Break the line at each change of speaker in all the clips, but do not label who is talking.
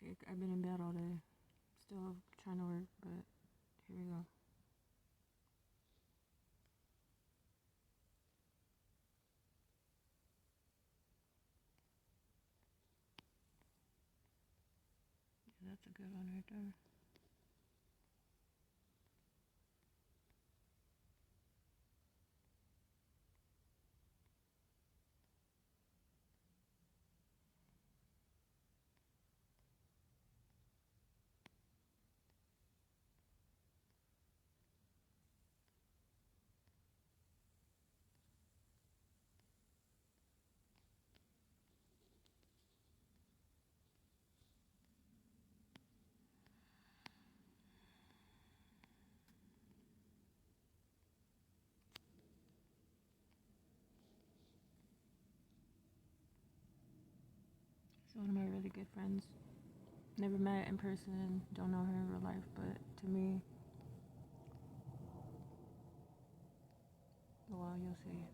Like, I've been in bed all day, still trying to work, but here we go. Yeah, that's a good one right there. She's one of my really good friends. Never met in person, don't know her in real life, but to me, well, you'll see.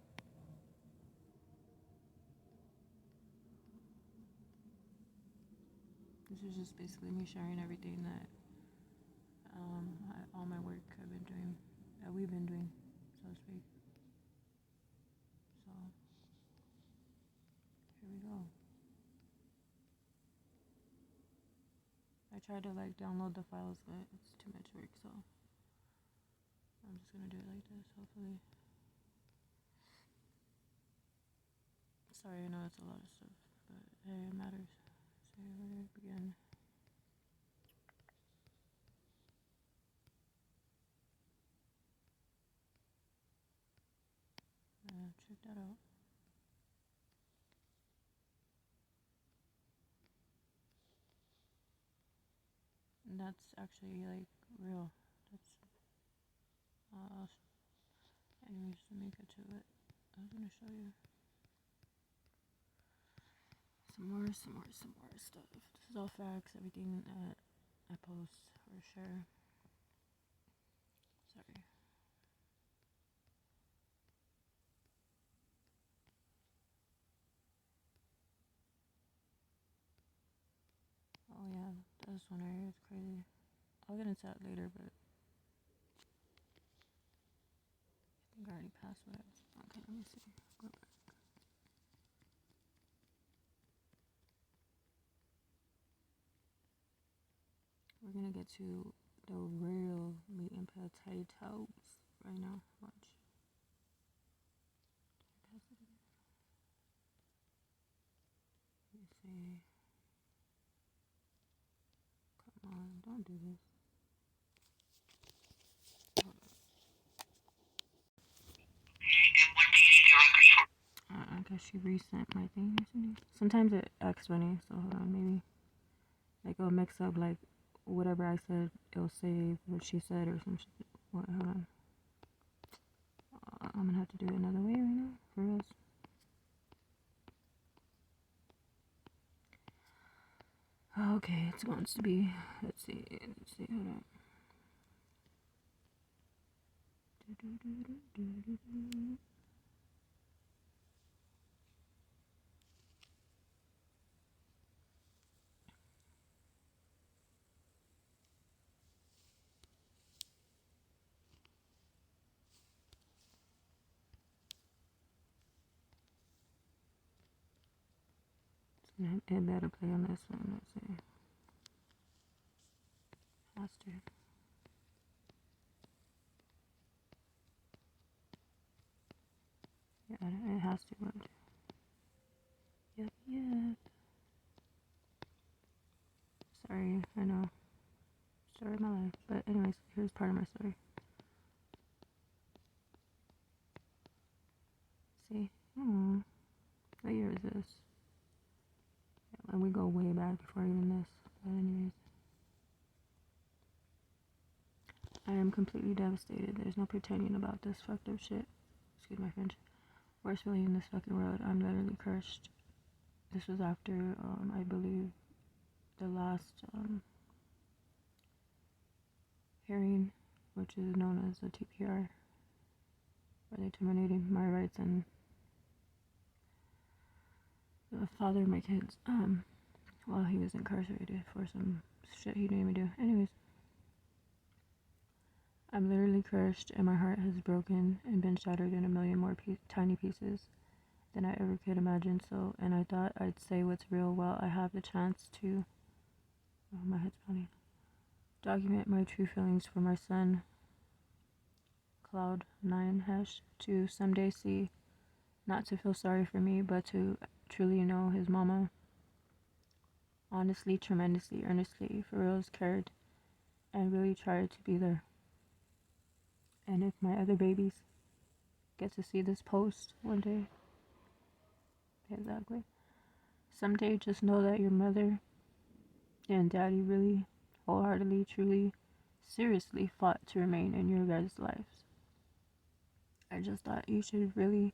This is just basically me sharing everything that all my work I've been doing, that we've been doing, so to speak. So here we go. I tried to like download the files, but it's too much work, so I'm just gonna do it like this, hopefully. Sorry, I know it's a lot of stuff, but hey, it matters. So where do I begin? Check that out. And that's actually like real. That's anyways, let me get to it. I was gonna show you some more stuff. This is all facts, everything that I post or share. Sorry. Oh yeah, this one right here is crazy. I'll get into that later, but I think I already passed what I was. Okay, let me see. Go back. We're gonna get to the real meat and potatoes right now. Watch. Pass it again. Let me see. Come on, don't do this. I guess she resent my thing or something. Sometimes it acts funny, so hold on, maybe. Like, it'll mix up, like, whatever I said, it'll save what she said or some shit. What, hold on. I'm gonna have to do it another way right now, for real. Okay, it wants to be. Let's see, hold on. It better play on this one. Let's see. Faster. Yeah, it has to watch. Yep. Sorry, I know. Story of my life. But anyways, here's part of my story. See? What year is this? Yeah, and we go way back before even this. But anyways. I am completely devastated. There's no pretending about this fucked up shit. Excuse my French. Worst feeling in this fucking world. I'm literally cursed. This was after, I believe, the last hearing, which is known as the TPR, where they terminated my rights and the father of my kids. while he was incarcerated for some shit he didn't even do. Anyways, I'm literally crushed and my heart has broken and been shattered in a million more tiny pieces than I ever could imagine. So, and I thought I'd say what's real while I have the chance to, oh, my head's pounding, document my true feelings for my son, Cloud9 Hash, to someday see, not to feel sorry for me, but to truly know his mama honestly, tremendously, earnestly, for reals cared and really tried to be there. And if my other babies get to see this post one day, exactly, someday just know that your mother and daddy really, wholeheartedly, truly, seriously fought to remain in your guys' lives. I just thought you should really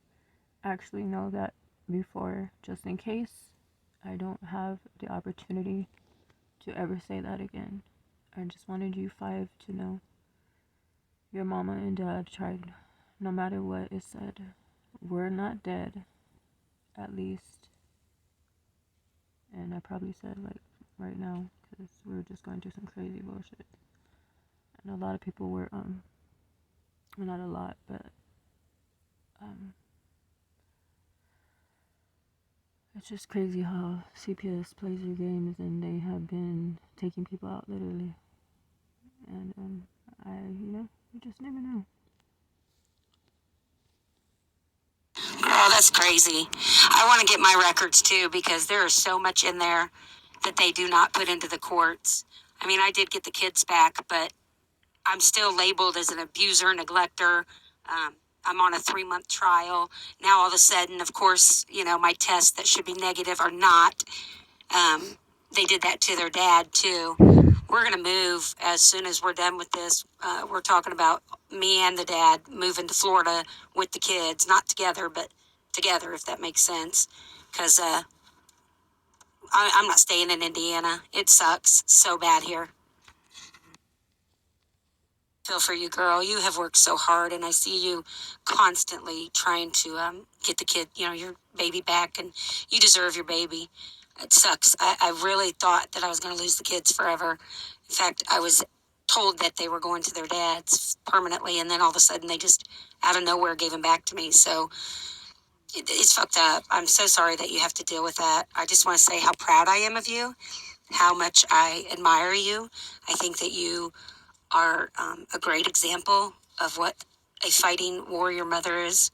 actually know that before, just in case I don't have the opportunity to ever say that again. I just wanted you five to know your mama and dad tried, no matter what is said. We're not dead, at least. And I probably said like right now because we were just going through some crazy bullshit. And a lot of people were, well, not a lot, but it's just crazy how CPS plays their games and they have been taking people out literally. And you just never know.
Oh, that's crazy. I want to get my records too because there is so much in there that they do not put into the courts. I mean, I did get the kids back, but I'm still labeled as an abuser, neglector. I'm on a 3-month trial. Now, all of a sudden, of course, my tests that should be negative are not. They did that to their dad, too. We're going to move as soon as we're done with this. We're talking about me and the dad moving to Florida with the kids, not together, but together, if that makes sense. Because I'm not staying in Indiana. It sucks so bad here. Feel for you, girl. You have worked so hard, and I see you constantly trying to get the kid, your baby back, and you deserve your baby. It sucks. I really thought that I was going to lose the kids forever. In fact, I was told that they were going to their dads permanently, and then all of a sudden they just out of nowhere gave them back to me. So it's fucked up. I'm so sorry that you have to deal with that. I just want to say how proud I am of you, how much I admire you. I think that you are a great example of what a fighting warrior mother is,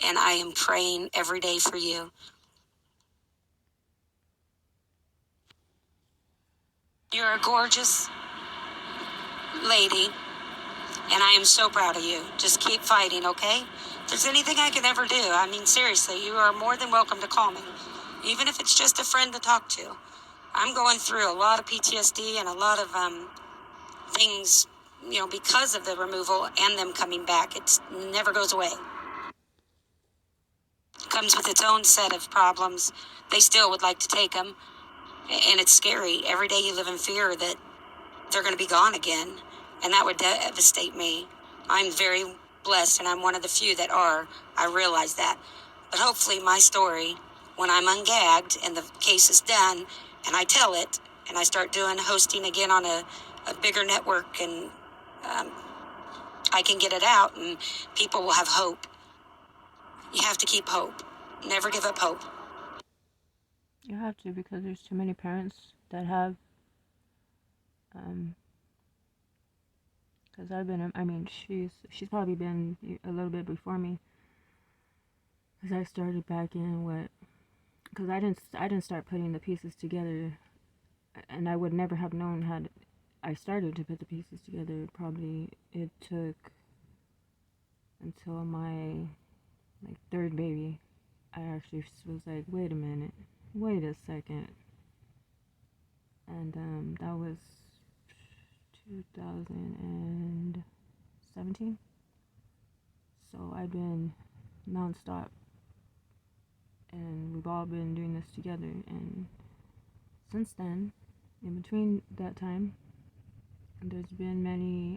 and I am praying every day for you. You're a gorgeous lady, and I am so proud of you. Just keep fighting, okay? If there's anything I can ever do, I mean, seriously, you are more than welcome to call me, even if it's just a friend to talk to. I'm going through a lot of PTSD and a lot of things, because of the removal and them coming back. It never goes away. It comes with its own set of problems. They still would like to take them, and it's scary. Every day you live in fear that they're going to be gone again, and that would devastate me. I'm very blessed, and I'm one of the few that are. I realize that. But hopefully my story, when I'm ungagged and the case is done, and I tell it, and I start doing hosting again on a bigger network, and I can get it out, and people will have hope. You have to keep hope. Never give up hope.
You have to, because there's too many parents that have, because she's probably been a little bit before me, because I started back in because I didn't start putting the pieces together, and I would never have known had I started to put the pieces together. Probably it took until my third baby. I actually was like, wait a minute, wait a second, and that was 2017. So I've been nonstop, and we've all been doing this together. And since then, in between that time,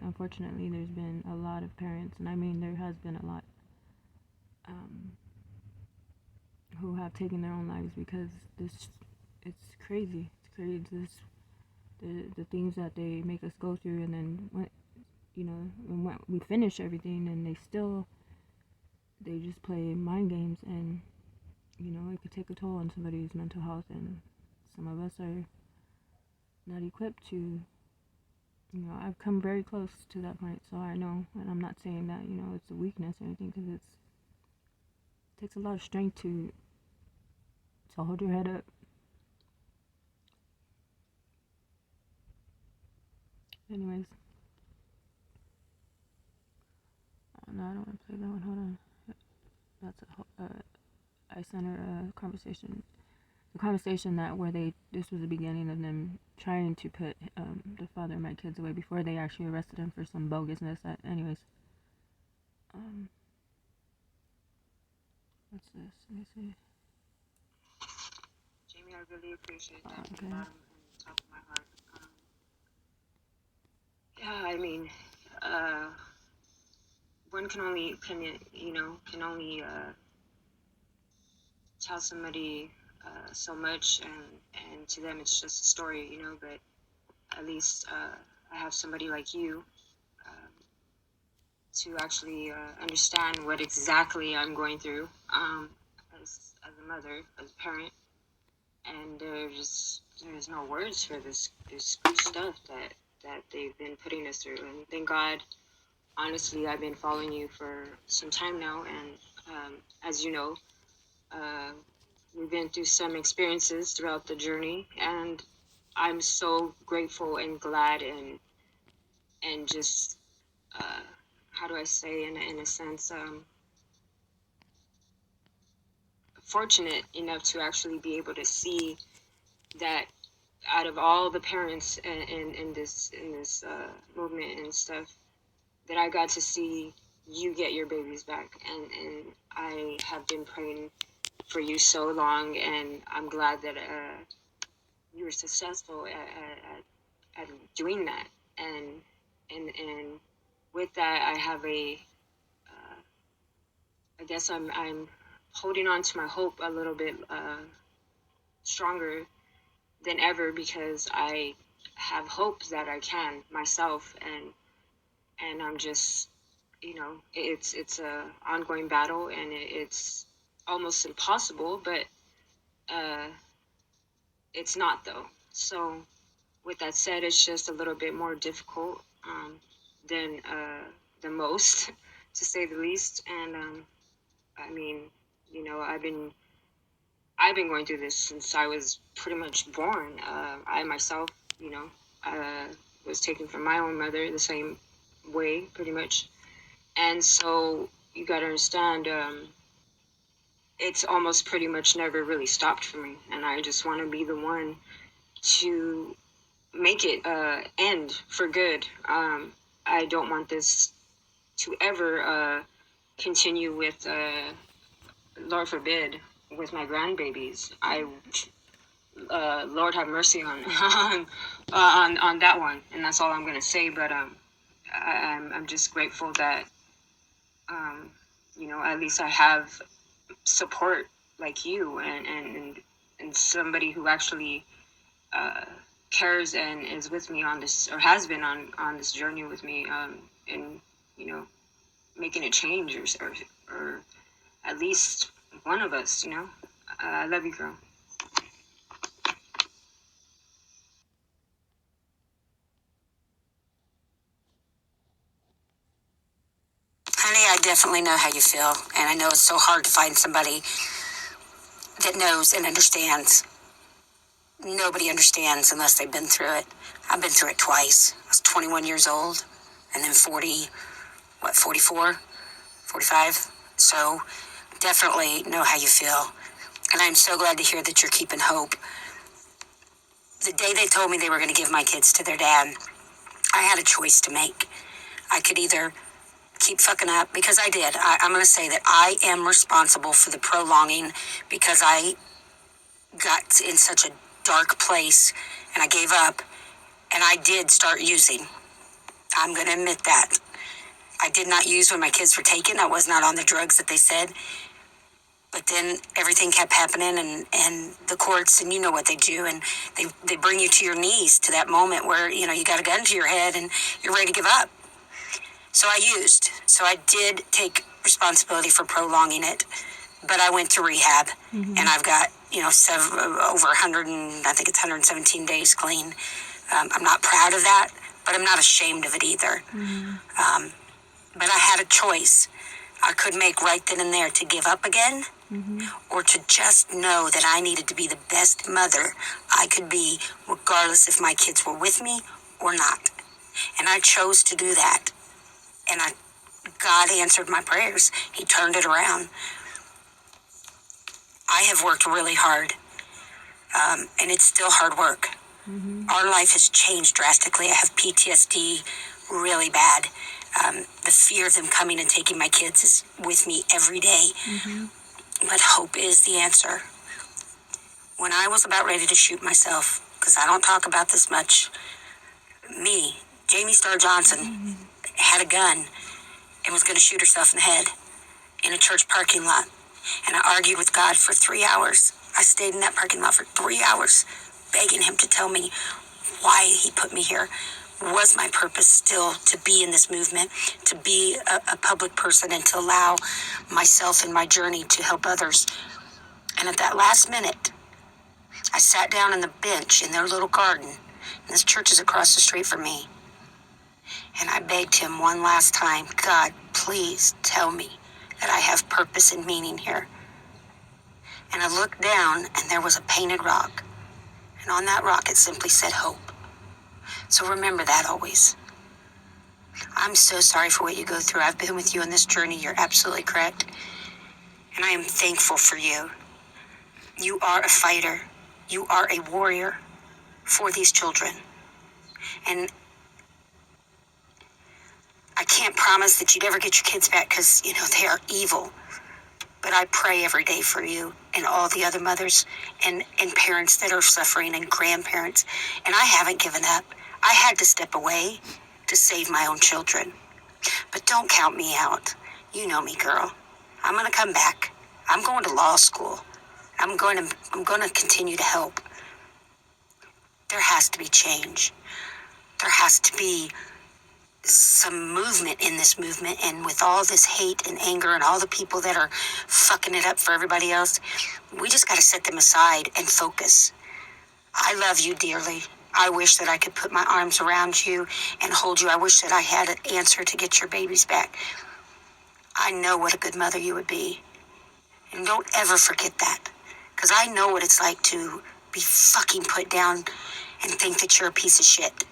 unfortunately, there's been a lot of parents, and I mean, there has been a lot, who have taken their own lives because it's crazy. It's creates this the things that they make us go through, and then when we finish everything, and they just play mind games, and it could take a toll on somebody's mental health, and some of us are not equipped to. I've come very close to that point, so I know, and I'm not saying that it's a weakness or anything, because it takes a lot of strength to hold your head up. Anyways, no, I don't want to play that one. Hold on. That's I sent her a conversation. The conversation this was the beginning of them trying to put the father of my kids away before they actually arrested him for some bogusness. Anyways, what's this? Let me see.
Jamie, I really appreciate that from the bottom and top of my heart. Yeah, I mean, one can only tell somebody so much, and to them it's just a story, but at least I have somebody like you to actually understand what exactly I'm going through as a mother, as a parent, and there's no words for this stuff that they've been putting us through. And thank God, honestly, I've been following you for some time now, and as you know, we've been through some experiences throughout the journey, and I'm so grateful and glad and just how do I say, in a sense, fortunate enough to actually be able to see that out of all the parents in this movement and stuff, that I got to see you get your babies back, and I have been praying for you so long, and I'm glad that you were successful at doing that, and with that I have I guess I'm holding on to my hope a little bit stronger than ever, because I have hope that I can myself, and I'm just it's a ongoing battle, and it's almost impossible, but it's not though. So with that said, it's just a little bit more difficult than the most, to say the least. And I mean, I've been going through this since I was pretty much born. I myself, was taken from my own mother the same way, pretty much. And so you got to understand, it's almost pretty much never really stopped for me. And I just want to be the one to make it end for good. I don't want this to ever continue with, Lord forbid, with my grandbabies. Lord have mercy on on that one, and that's all I'm gonna say. But I'm just grateful that at least I have support like you, and somebody who actually cares and is with me on this, or has been on this journey with me, and making a change, or at least one of us. I love you, girl. Honey, I definitely know how you feel, and I know it's so hard to find somebody that knows and understands. Nobody understands unless they've been through it. I've been through it twice. I was 21 years old, and then 44, 45. So definitely know how you feel. And I'm so glad to hear that you're keeping hope. The day they told me they were going to give my kids to their dad, I had a choice to make. I could either keep fucking up, because I did. I'm going to say that I am responsible for the prolonging, because I got in such a dark place and I gave up, and I did start using. I'm going to admit that. I did not use when my kids were taken. I was not on the drugs that they said. But then everything kept happening, and the courts, and you know what they do, and they bring you to your knees to that moment where, you know, you got a gun to your head and you're ready to give up. So I did take responsibility for prolonging it, but I went to rehab, and I've got, you know, over 100, and I think it's 117 days clean. I'm not proud of that, but I'm not ashamed of it either. But I had a choice. I could make right then and there to give up again, or to just know that I needed to be the best mother I could be, regardless if my kids were with me or not. And I chose to do that. And God answered my prayers. He turned it around. I have worked really hard, and it's still hard work. Our life has changed drastically. I have PTSD really bad. The fear of them coming and taking my kids is with me every day. But hope is the answer. When I was about ready to shoot myself, because I don't talk about this much, me, Jamie Starr Johnson, had a gun and was going to shoot herself in the head in a church parking lot. And I argued with God for 3 hours. I stayed in that parking lot for 3 hours, begging him to tell me why he put me here. Was my purpose still to be in this movement, to be a public person, and to allow myself and my journey to help others? And at that last minute, I sat down on the bench in their little garden, and this church is across the street from me. And I begged him one last time, God, please tell me that I have purpose and meaning here. And I looked down, and there was a painted rock. And on that rock, it simply said hope. So remember that always. I'm so sorry for what you go through. I've been with you on this journey. You're absolutely correct. And I am thankful for you. You are a fighter. You are a warrior for these children. And I can't promise that you'd ever get your kids back because, you know, they are evil. But I pray every day for you and all the other mothers and parents that are suffering, and grandparents. And I haven't given up. I had to step away to save my own children. But don't count me out. You know me, girl. I'm going to come back. I'm going to law school. I'm going to continue to help. There has to be change. There has to be some movement in this movement, and with all this hate and anger and all the people that are fucking it up for everybody else, we just got to set them aside and focus. I love you dearly. I wish that I could put my arms around you and hold you. I wish that I had an answer to get your babies back. I know what a good mother you would be. And don't ever forget that. Because I know what it's like to be fucking put down and think that you're a piece of shit.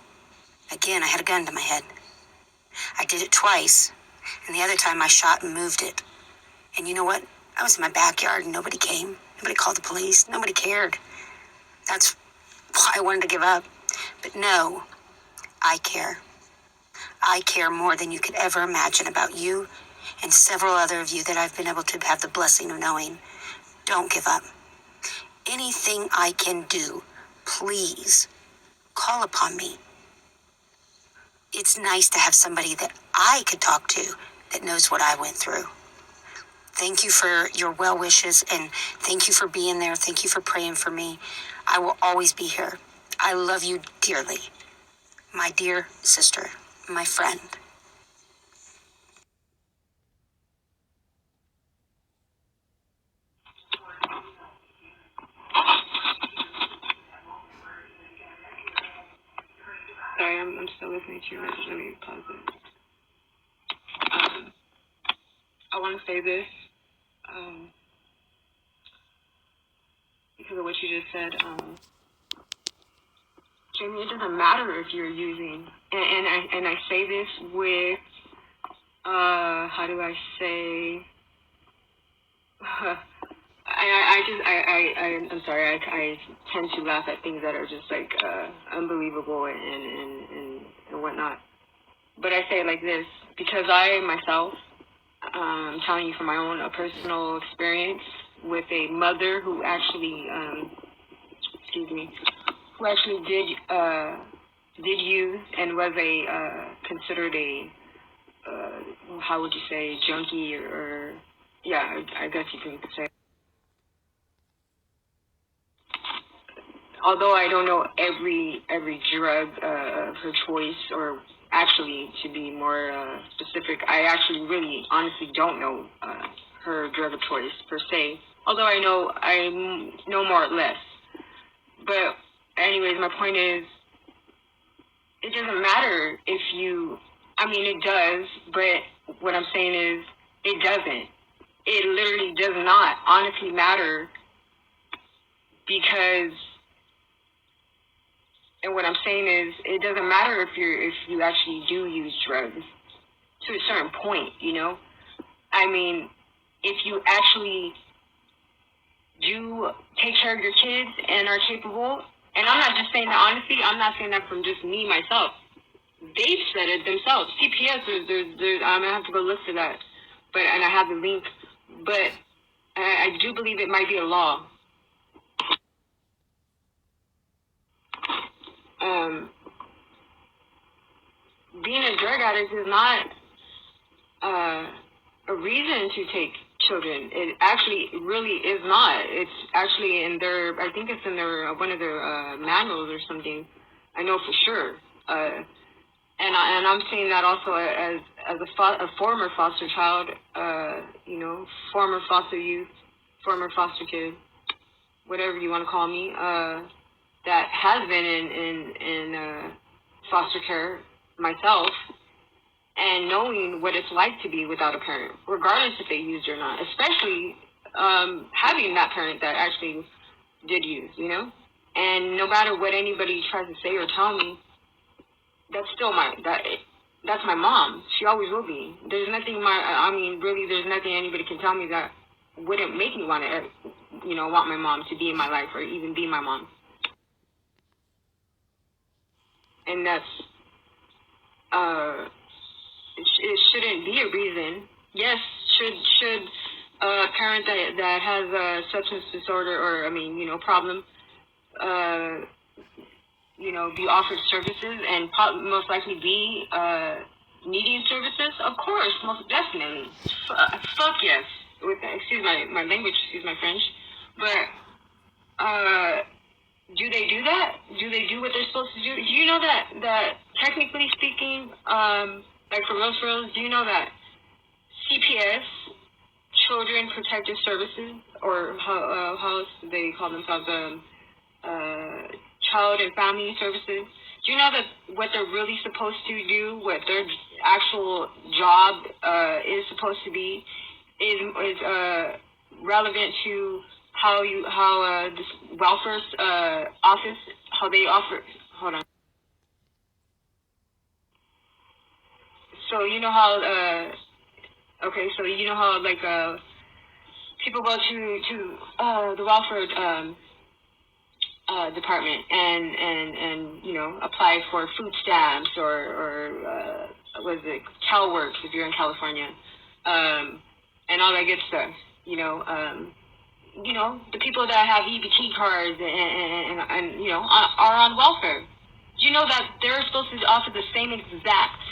Again, I had a gun to my head. I did it twice. And the other time I shot and moved it. And you know what? I was in my backyard and nobody came. Nobody called the police. Nobody cared. That's why I wanted to give up. But no, I care. I care more than you could ever imagine about you and several other of you that I've been able to have the blessing of knowing. Don't give up. Anything I can do, please call upon me. It's nice to have somebody that I could talk to that knows what I went through. Thank you for your well wishes, and thank you for being there. Thank you for praying for me. I will always be here. I love you dearly. My dear sister, my friend.
Sorry, I'm still listening to you. Let me pause it. I want to say this because of what you just said. Jamie, it doesn't matter if you're using, and I say this with, how do I say, I'm sorry, I tend to laugh at things that are just like unbelievable and whatnot. But I say it like this because I myself, I'm telling you from my own personal experience with a mother who actually, who actually did use and was considered a, how would you say, junkie or yeah, I guess you can say.
although I don't know every drug of her choice, or actually, to be more specific, I actually really honestly don't know her drug of choice per se. Although I know more or less. But anyways, my point is, it doesn't matter if you, I mean, it does, but what I'm saying is, it doesn't. It literally does not honestly matter, because, and what I'm saying is, it doesn't matter if you actually do use drugs to a certain point, you know? I mean, if you actually do take care of your kids and are capable, and I'm not just saying that honestly, I'm not saying that from just me, myself. They've said it themselves. CPS, there's I'm gonna have to go look for that, and I have the link, but I do believe it might be a law. Being a drug addict is not a reason to take children. It actually really is not. It's actually in their, I think it's in their one of their manuals or something. I know for sure. And I'm saying that also as a former foster child, you know, former foster youth, former foster kid, whatever you want to call me, that has been in foster care myself, and knowing what it's like to be without a parent, regardless if they used or not, especially having that parent that actually did use, you know? And no matter what anybody tries to say or tell me, that's still that's my mom. She always will be. There's nothing really, there's nothing anybody can tell me that wouldn't make me want to, you know, want my mom to be in my life or even be my mom. And that's, it shouldn't be a reason. Yes, should a parent that has a substance disorder or, problem, be offered services and most likely be needing services? Of course, most definitely. Fuck yes. Excuse my language, excuse my French. But do they do that? Do they do what they're supposed to do? Do you know that technically speaking, like for real, do you know that CPS, Children Protective Services, or how else do they call themselves, Child and Family Services, do you know that what they're really supposed to do, what their actual job is supposed to be, is relevant to how this welfare office, how they offer. Hold on. So you know how okay, so you know how like people go to the welfare department and apply for food stamps or what is it, CalWorks if you're in California, and all that good stuff. The people that have EBT cards and are on welfare. Do you know that they're supposed to offer the same exact,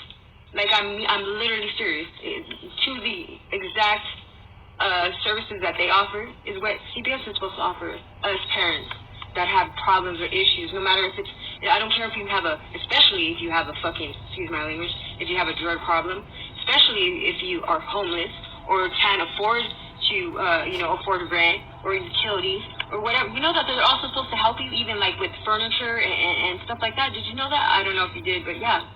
like I'm literally serious, to the exact services that they offer is what CPS is supposed to offer us parents that have problems or issues, no matter if it's, I don't care if you have especially if you have a fucking, excuse my language, if you have a drug problem, especially if you are homeless or can't afford to, afford rent or utilities or whatever. You know that they're also supposed to help you even like with furniture and stuff like that. Did you know that? I don't know if you did, but yeah.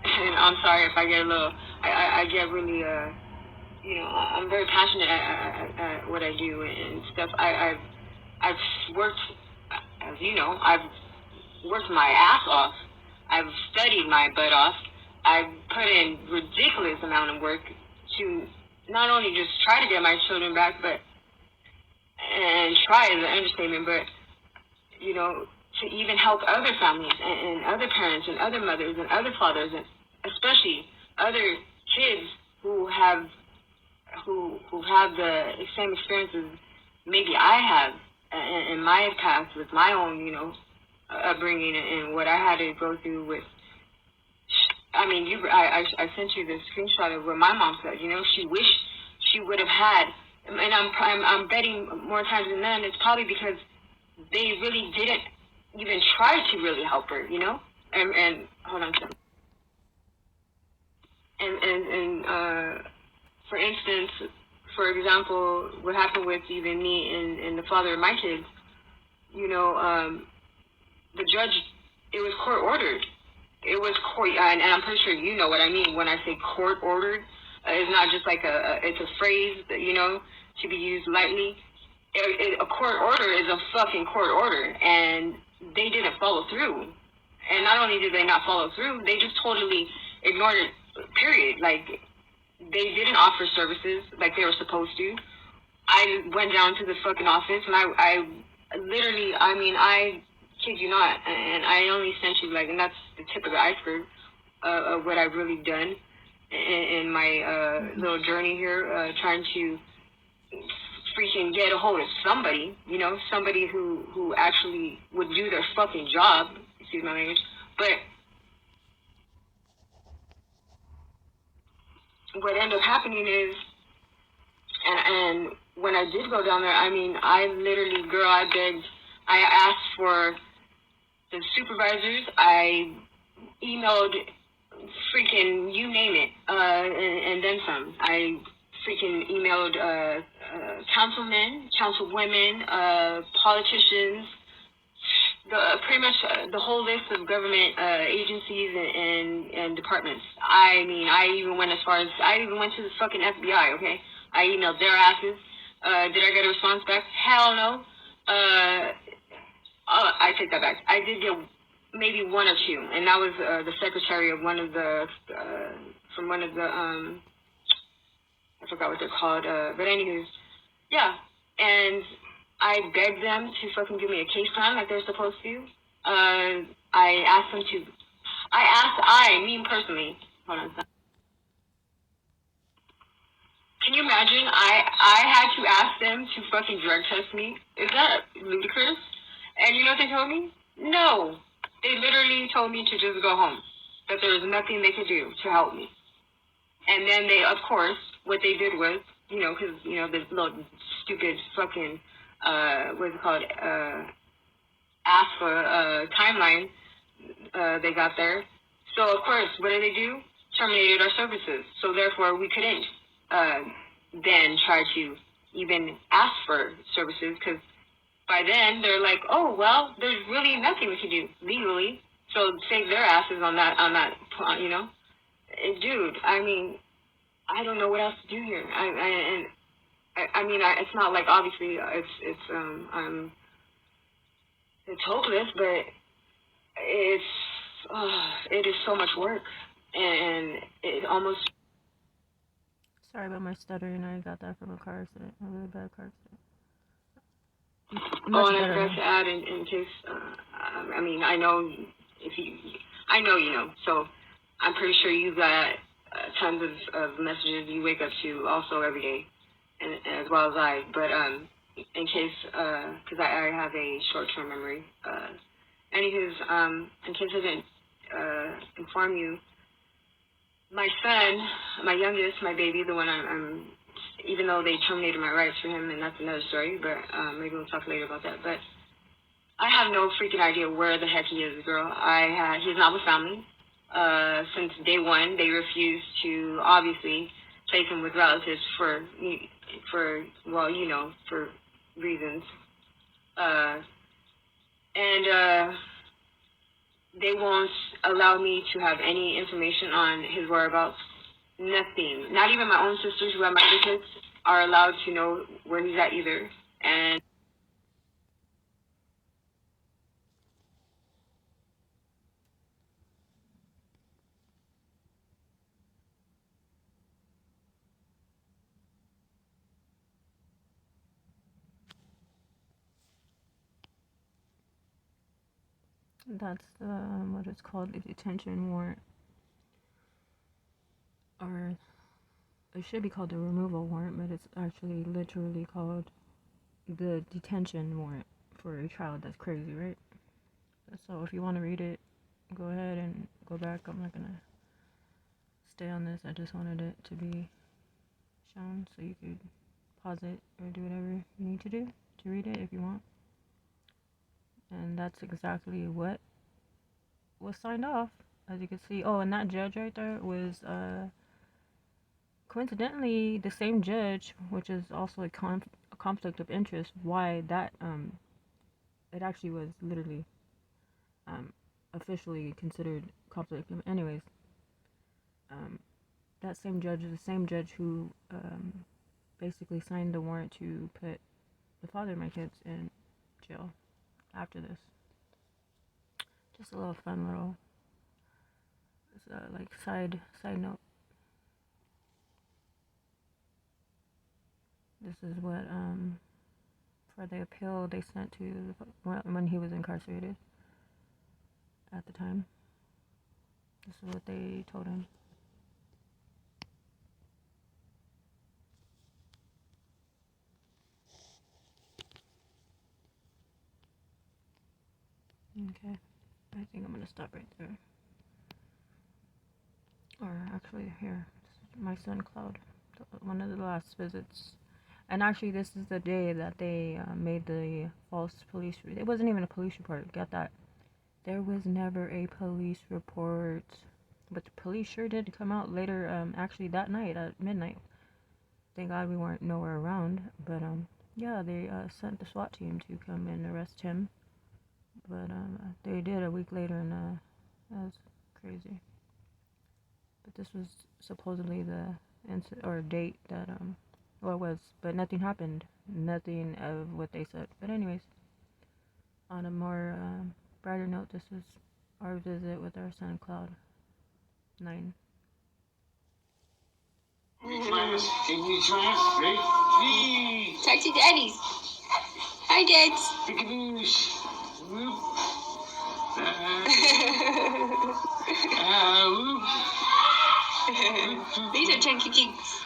And I'm sorry if I get a little, I get really, I'm very passionate at what I do and stuff. I've worked, as you know, I've worked my ass off. I've studied my butt off. I've put in ridiculous amount of work to not only just try to get my children back, and try is an understatement, but, to even help other families and other parents and other mothers and other fathers, and especially other kids who have the same experiences maybe I have in my past with my own, upbringing and what I had to go through with. I mean, I sent you the screenshot of what my mom said. She wished she would have had and I'm betting more times than none, it's probably because they really didn't even try to really help her, you know? And hold on a second. And for instance, for example, what happened with even me and the father of my kids, you know, the judge, it was court ordered. It was court, and I'm pretty sure you know what I mean when I say court ordered. It's not just like it's a phrase that, you know, to be used lightly. A court order is a fucking court order, and they didn't follow through. And not only did they not follow through, they just totally ignored it, period. Like, they didn't offer services like they were supposed to. I went down to the fucking office, and I literally, I mean, I kid you not, and I only sent you, like, and that's the tip of the iceberg of what I've really done in my little journey here, trying to freaking get a hold of somebody, you know, somebody who actually would do their fucking job, excuse my language, but what ended up happening is, and when I did go down there, I mean, I literally, girl, I begged, I asked for the supervisors, I emailed freaking, you name it, and then some. I freaking emailed councilmen, councilwomen, politicians, pretty much the whole list of government agencies and departments. I mean, I even went as far as, I even went to the fucking FBI, okay? I emailed their asses. Did I get a response back? Hell no. I take that back. I did get maybe one or two, and that was the secretary of one of the, from one of the, I forgot what they're called, but anyways, yeah, and I begged them to fucking give me a case plan like they're supposed to. I asked them to, me personally, hold on a second. Can you imagine? I had to ask them to fucking drug test me. Is that ludicrous? And you know what they told me? No. They literally told me to just go home. That there was nothing they could do to help me. And then they, of course, what they did was, you know, because, you know, this little stupid fucking, what's it called, ask for a timeline they got there. So, of course, what did they do? Terminated our services. So, therefore, we couldn't then try to even ask for services because by then they're like, oh, well, there's really nothing we can do legally. So, save their asses on that, you know? Dude, I mean, I don't know what else to do here. I mean, it's not like obviously it's hopeless, but it is so much work, and it almost.
Sorry about my stuttering. I got that from a car accident, a really bad car accident.
Oh, and I forgot to add in case. I mean, I know I know you know. So I'm pretty sure you got tons of messages you wake up to also every day, and as well as I. But in case, because I have a short-term memory. Anywho's, in case I didn't inform you, my son, my youngest, my baby, the one I'm even though they terminated my rights for him, and that's another story, but maybe we'll talk later about that. But I have no freaking idea where the heck he is, girl. He's not with family. Since day one, they refused to obviously place him with relatives for well, you know, for reasons. And they won't allow me to have any information on his whereabouts. Nothing. Not even my own sisters who have my other kids are allowed to know where he's at either. And
That's what it's called, the detention warrant, or it should be called the removal warrant, but it's actually literally called the detention warrant for a child. That's crazy, right? So if you want to read it, go ahead and go back. I'm not gonna stay on this. I just wanted it to be shown so you could pause it or do whatever you need to do to read it if you want. And that's exactly what was signed off, as you can see. Oh, and that judge right there was coincidentally the same judge, which is also a conflict of interest. Why that it actually was literally officially considered conflict. Anyways, that same judge is the same judge who basically signed the warrant to put the father of my kids in jail after this. Just a little fun little like side note. This is what for the appeal they sent to when he was incarcerated at the time. This is what they told him. Okay, I think I'm gonna stop right there. Or actually, here, my son Cloud, one of the last visits. And actually, this is the day that they made the false police. It wasn't even a police report. Get that? There was never a police report. But the police sure did come out later. Actually, that night at midnight. Thank God we weren't nowhere around. But yeah, they sent the SWAT team to come and arrest him. But they did a week later, and that was crazy. But this was supposedly the date that well, it was, but nothing happened. Nothing of what they said. But anyways, on a more brighter note, this was our visit with our son Cloud 9.
Talk to daddies. Hi, dads. These are chunky cheeks.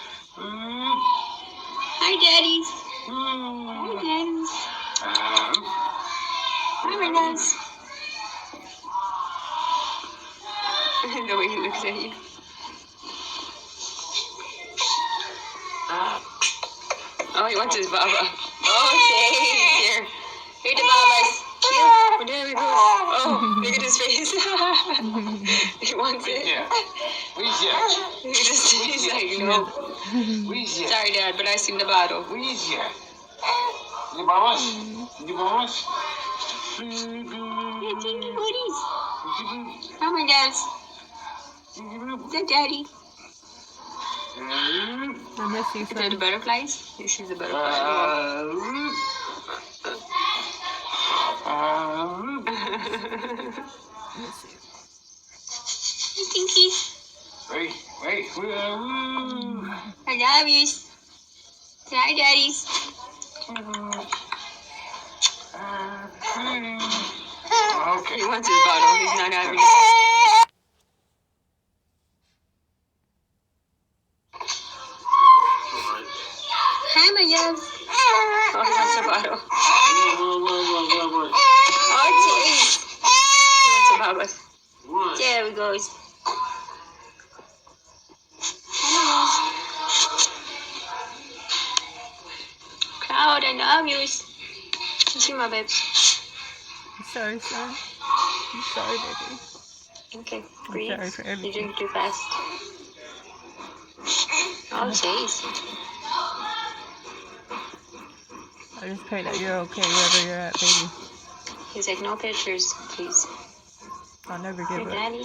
Hi, daddies. Hi, daddies. Hi, my dads. The way he looks at you. Oh, he wants his baba. Oh, here. Here the babas. Here. Oh, there we go. Oh, look at his face. He wants it.
Yeah.
Look at his face. He's like, no. Sorry, Dad, but I seen the bottle.
The babas? The babas?
Yeah, tinky booties. How my dads? Is that Daddy?
I miss you,
Is that
son.
the butterflies? This is a butterfly. Hey, Tinky.
Wait.
I love you. Say hi, daddies.
Okay.
He wants his bottle. He's not having it. Hi, my loves. Oh, he wants a bottle. Oh, jeez. He wants a bottle. There he goes. Cloud, I love you. You see my babe.
I'm sorry, son. I'm sorry, baby.
Okay, breathe.
sorry for
You
everything.
drink too fast. Oh, jeez.
I just pray that you're okay wherever you're at, baby.
He's like, no pictures, please.
I'll never
Hey,
give up.
daddy.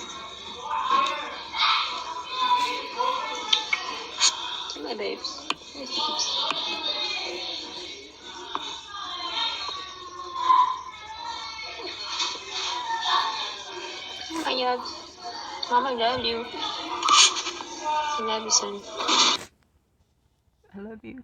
Hey, my babes. Hey, babes. Hi, loves. Mama love you. I love you, son.
I love you.